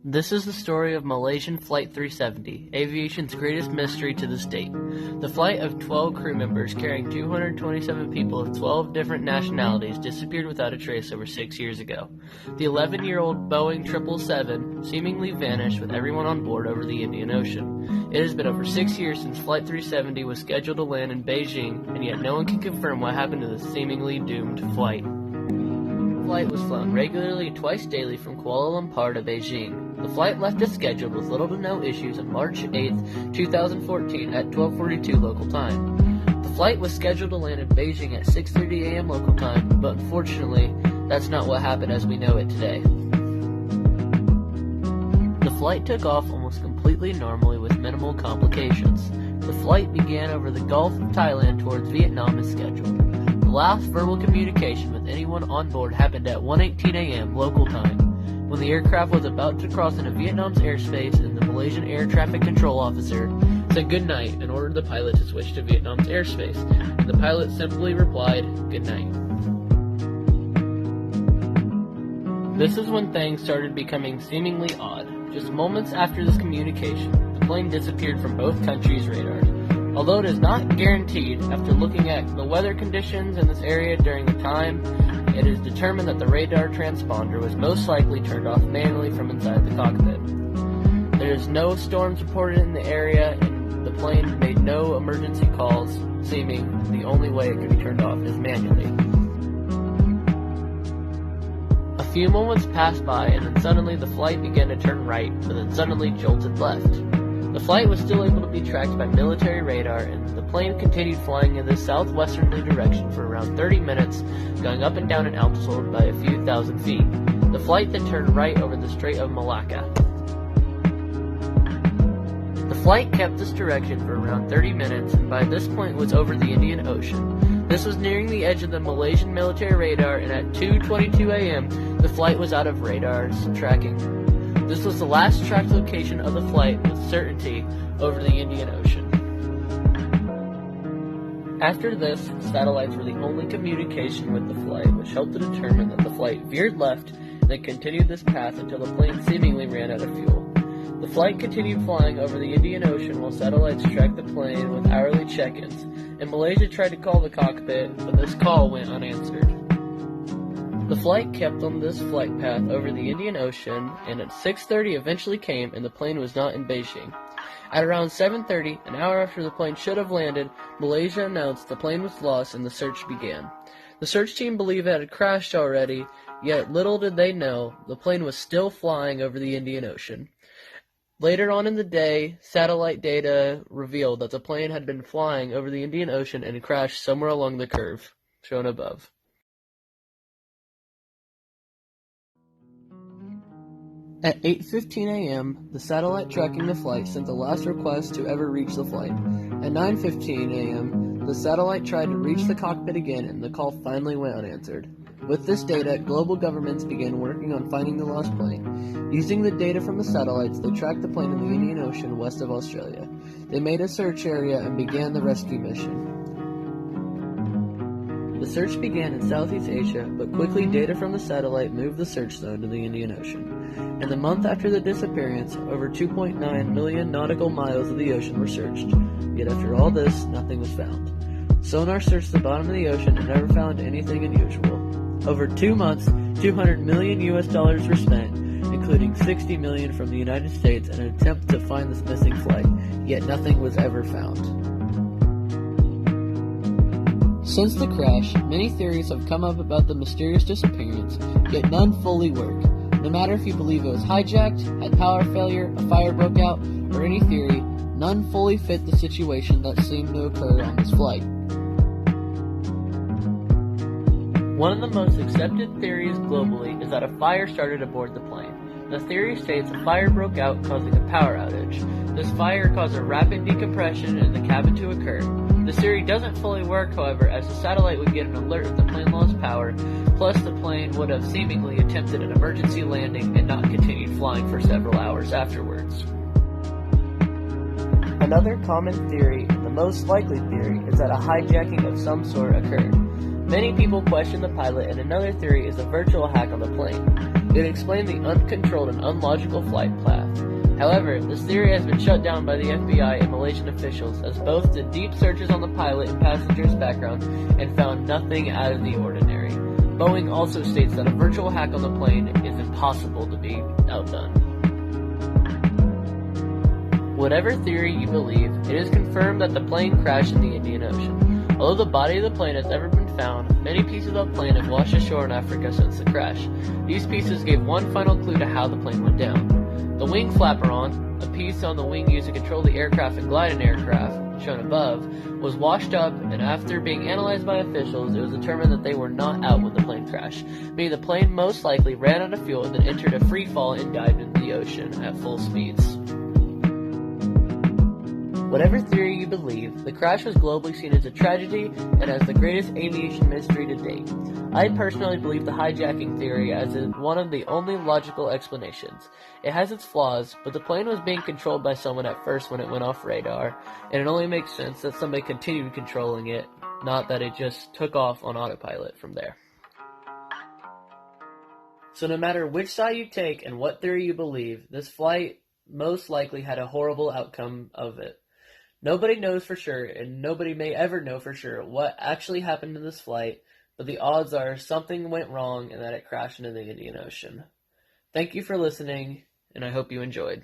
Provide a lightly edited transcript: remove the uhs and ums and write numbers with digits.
This is the story of Malaysian Flight 370, aviation's greatest mystery to this date. The flight of 12 crew members carrying 227 people of 12 different nationalities disappeared without a trace over 6 years ago. The 11-year-old Boeing 777 seemingly vanished with everyone on board over the Indian Ocean. It has been over 6 years since Flight 370 was scheduled to land in Beijing, and yet no one can confirm what happened to this seemingly doomed flight. The flight was flown regularly twice daily from Kuala Lumpur to Beijing. The flight left as scheduled with little to no issues on March 8, 2014 at 12:42 local time. The flight was scheduled to land in Beijing at 6:30 a.m. local time, but unfortunately, that's not what happened as we know it today. The flight took off almost completely normally with minimal complications. The flight began over the Gulf of Thailand towards Vietnam as scheduled. The last verbal communication with anyone on board happened at 1:18 a.m. local time, when the aircraft was about to cross into Vietnam's airspace and the Malaysian air traffic control officer said good night and ordered the pilot to switch to Vietnam's airspace, and the pilot simply replied, good night. This is when things started becoming seemingly odd. Just moments after this communication, the plane disappeared from both countries' radars. Although it is not guaranteed, after looking at the weather conditions in this area during the time, it is determined that the radar transponder was most likely turned off manually from inside the cockpit. There is no storms reported in the area, and the plane made no emergency calls, seeming the only way it could be turned off is manually. A few moments passed by, and then suddenly the flight began to turn right, but then suddenly jolted left. The flight was still able to be tracked by military radar, and the plane continued flying in this southwesterly direction for around 30 minutes, going up and down in altitude by a few thousand feet. The flight then turned right over the Strait of Malacca. The flight kept this direction for around 30 minutes, and by this point was over the Indian Ocean. This was nearing the edge of the Malaysian military radar, and at 2:22 a.m., the flight was out of radar's tracking. This was the last tracked location of the flight with certainty over the Indian Ocean. After this, satellites were the only communication with the flight, which helped to determine that the flight veered left and then continued this path until the plane seemingly ran out of fuel. The flight continued flying over the Indian Ocean while satellites tracked the plane with hourly check-ins, and Malaysia tried to call the cockpit, but this call went unanswered. The flight kept on this flight path over the Indian Ocean, and at 6:30 eventually came and the plane was not in Beijing. At around 7:30, an hour after the plane should have landed, Malaysia announced the plane was lost and the search began. The search team believed it had crashed already, yet little did they know, the plane was still flying over the Indian Ocean. Later on in the day, satellite data revealed that the plane had been flying over the Indian Ocean and crashed somewhere along the curve, shown above. At 8:15 a.m., the satellite tracking the flight sent the last request to ever reach the flight. At 9:15 a.m., the satellite tried to reach the cockpit again, and the call finally went unanswered. With this data, global governments began working on finding the lost plane. Using the data from the satellites, they tracked the plane in the Indian Ocean west of Australia. They made a search area and began the rescue mission. The search began in Southeast Asia, but quickly data from the satellite moved the search zone to the Indian Ocean. In the month after the disappearance, over 2.9 million nautical miles of the ocean were searched. Yet after all this, nothing was found. Sonar searched the bottom of the ocean and never found anything unusual. Over 2 months, $200 million were spent, including $60 million from the United States, in an attempt to find this missing flight, yet nothing was ever found. Since the crash, many theories have come up about the mysterious disappearance, yet none fully work. No matter if you believe it was hijacked, had power failure, a fire broke out, or any theory, none fully fit the situation that seemed to occur on this flight. One of the most accepted theories globally is that a fire started aboard the plane. The theory states a fire broke out, causing a power outage. This fire caused a rapid decompression in the cabin to occur. The theory doesn't fully work, however, as the satellite would get an alert if the plane lost power, plus the plane would have seemingly attempted an emergency landing and not continued flying for several hours afterwards. Another common theory, and the most likely theory, is that a hijacking of some sort occurred. Many people question the pilot, and another theory is a virtual hack on the plane. It would explain the uncontrolled and unlogical flight path. However, this theory has been shut down by the FBI and Malaysian officials, as both did deep searches on the pilot and passenger's background and found nothing out of the ordinary. Boeing also states that a virtual hack on the plane is impossible to be outdone. Whatever theory you believe, it is confirmed that the plane crashed in the Indian Ocean. Although the body of the plane has never been found, many pieces of the plane have washed ashore in Africa since the crash. These pieces gave one final clue to how the plane went down. The wing flaperon, a piece on the wing used to control the aircraft and glide an aircraft, shown above, was washed up, and after being analyzed by officials, it was determined that they were not out when the plane crashed, meaning the plane most likely ran out of fuel and then entered a free fall and dived into the ocean at full speeds. Whatever theory you believe, the crash was globally seen as a tragedy and as the greatest aviation mystery to date. I personally believe the hijacking theory as one of the only logical explanations. It has its flaws, but the plane was being controlled by someone at first when it went off radar, and it only makes sense that somebody continued controlling it, not that it just took off on autopilot from there. So no matter which side you take and what theory you believe, this flight most likely had a horrible outcome of it. Nobody knows for sure, and nobody may ever know for sure what actually happened in this flight, but the odds are something went wrong and that it crashed into the Indian Ocean. Thank you for listening, and I hope you enjoyed.